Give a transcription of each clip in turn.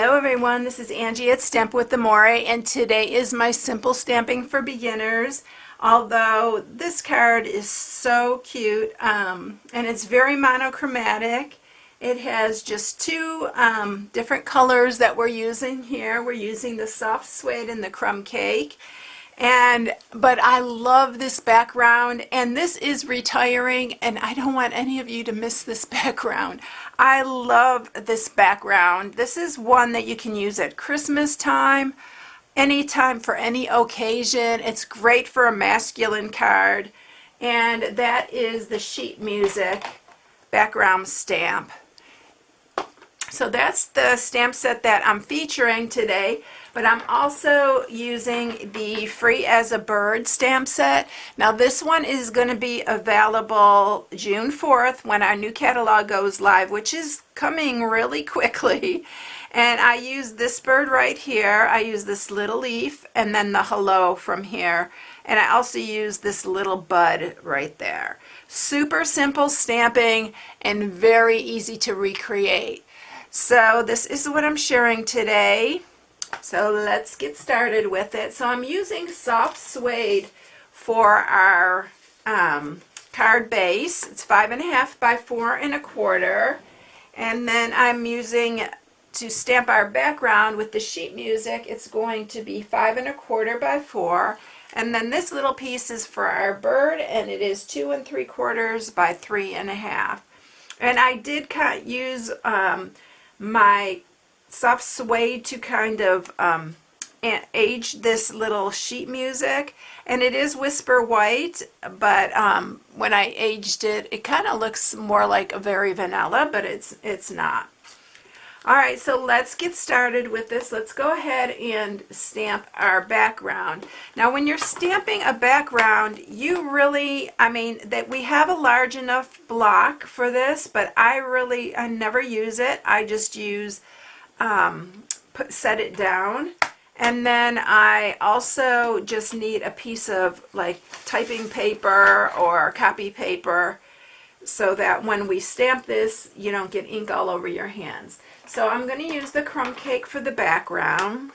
Hello everyone, this is Angie at Stamp with Amore, and today is my simple stamping for beginners. Although this card is so cute, and it's very monochromatic. It has just two different colors that we're using here. We're using the soft suede and the crumb cake. But I love this background, and this is retiring, and I don't want any of you to miss this background. I love this background. This is one that you can use at Christmas time, anytime for any occasion. It's great for a masculine card, and that is the sheet music background stamp. So that's the stamp set that I'm featuring today, but I'm also using the Free as a Bird stamp set. Now this one is going to be available June 4th when our new catalog goes live, which is coming really quickly. And I use this bird right here. I use this little leaf and then the hello from here. And I also use this little bud right there. Super simple stamping and very easy to recreate. So this is what I'm sharing today. So let's get started with it. So I'm using soft suede for our card base. It's 5.5 by 4 1/4. And then I'm using, to stamp our background with the sheet music, it's going to be 5 1/4 by 4. And then this little piece is for our bird, and it is 2 3/4 by 3.5. And I did use my soft suede to kind of age this little sheet music, and it is whisper white, but when I aged it, it kind of looks more like a very vanilla, but it's not. All right, so let's get started with this. Let's go ahead and stamp our background. Now when you're stamping a background, you really, that we have a large enough block for this, but I never use it. I just use set it down, and then I also just need a piece of like typing paper or copy paper so that when we stamp this, you don't get ink all over your hands. So I'm going to use the crumb cake for the background,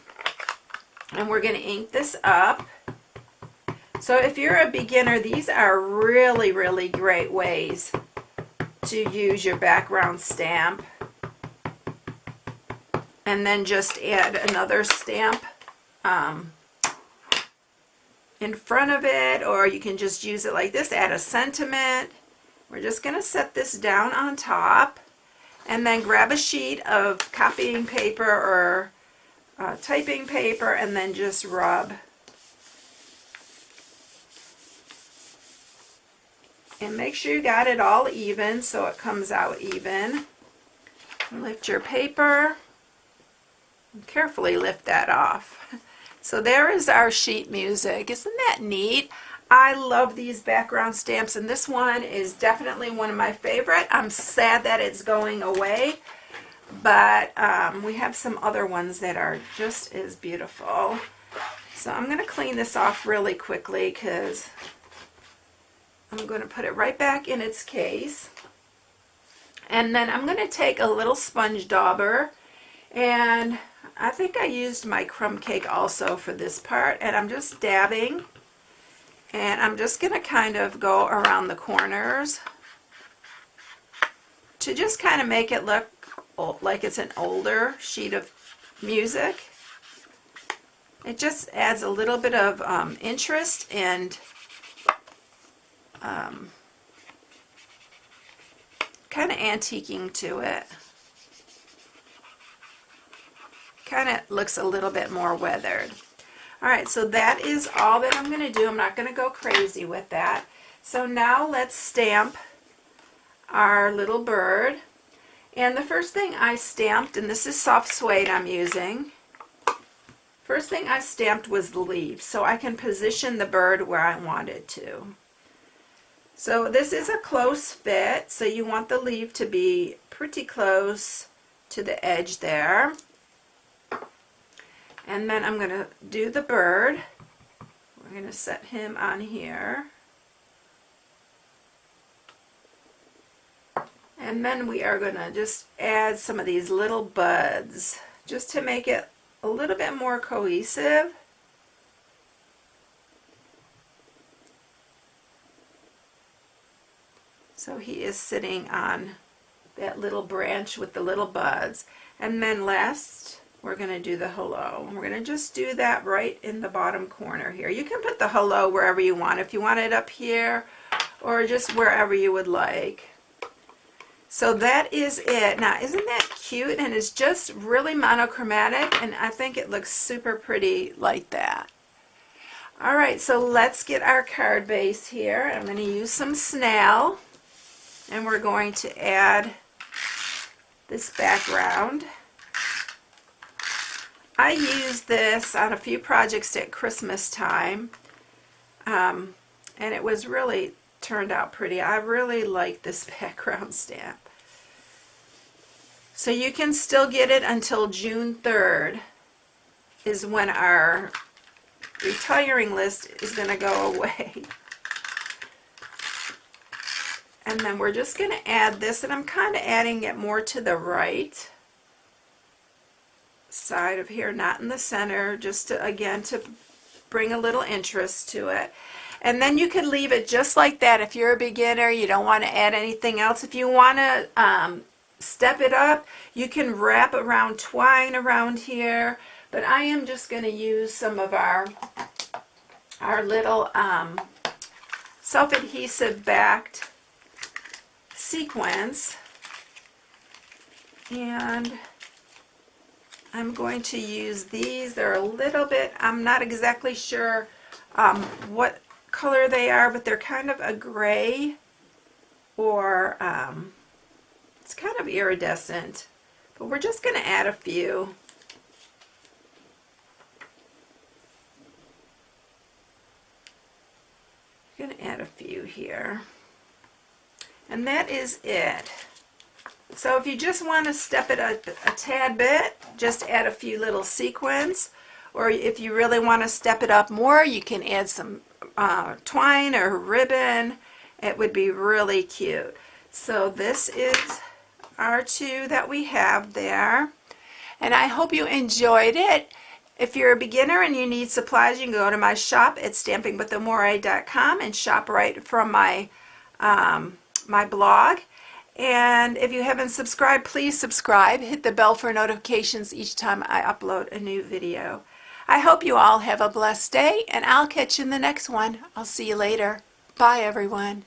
and we're going to ink this up. So if you're a beginner, these are really, really great ways to use your background stamp. And then just add another stamp in front of it, or you can just use it like this, add a sentiment. We're just going to set this down on top, and then grab a sheet of copying paper or typing paper, and then just rub. And make sure you got it all even so it comes out even. Lift your paper. Carefully lift that off. So there is our sheet music. Isn't that neat? I love these background stamps, and this one is definitely one of my favorite. I'm sad that it's going away, but we have some other ones that are just as beautiful. So I'm going to clean this off really quickly because I'm going to put it right back in its case. And then I'm going to take a little sponge dauber, and I think I used my crumb cake also for this part, and I'm just dabbing, and I'm just going to kind of go around the corners to just kind of make it look like it's an older sheet of music. It just adds a little bit of interest and kind of antiquing to it. Kind of looks a little bit more weathered. All right, so that is all that I'm going to do. I'm not going to go crazy with that. So now let's stamp our little bird. And the first thing I stamped, and this is soft suede I'm using, first thing I stamped was the leaf, so I can position the bird where I want it to. So this is a close fit, so you want the leaf to be pretty close to the edge there. And then I'm going to do the bird. We're going to set him on here. And then we are going to just add some of these little buds just to make it a little bit more cohesive. So he is sitting on that little branch with the little buds. And then last, we're going to do the hello. And we're going to just do that right in the bottom corner here. You can put the hello wherever you want. If you want it up here or just wherever you would like. So that is it. Now, isn't that cute? And it's just really monochromatic, and I think it looks super pretty like that. All right, so let's get our card base here. I'm going to use some snail, and we're going to add this background. I used this on a few projects at Christmas time, and it was really turned out pretty. I really like this background stamp. So you can still get it until June 3rd is when our retiring list is going to go away. And then we're just going to add this, and I'm kind of adding it more to the right side of here, not in the center, just to, again, to bring a little interest to it. And then you can leave it just like that. If you're a beginner, you don't want to add anything else. If you want to step it up, you can wrap around twine around here. But I am just going to use some of our little self-adhesive backed sequins. And I'm going to use these. They're a little bit, I'm not exactly sure what color they are, but they're kind of a gray, or it's kind of iridescent, but we're just going to add a few. I'm going to add a few here, and that is it. So if you just want to step it a tad bit, just add a few little sequins, or if you really want to step it up more, you can add some twine or ribbon. It would be really cute. So this is our two that we have there, and I hope you enjoyed it. If you're a beginner and you need supplies, you can go to my shop at stampingwithamore.com and shop right from my my blog. And if you haven't subscribed, please subscribe. Hit the bell for notifications each time I upload a new video. I hope you all have a blessed day, and I'll catch you in the next one. I'll see you later. Bye, everyone.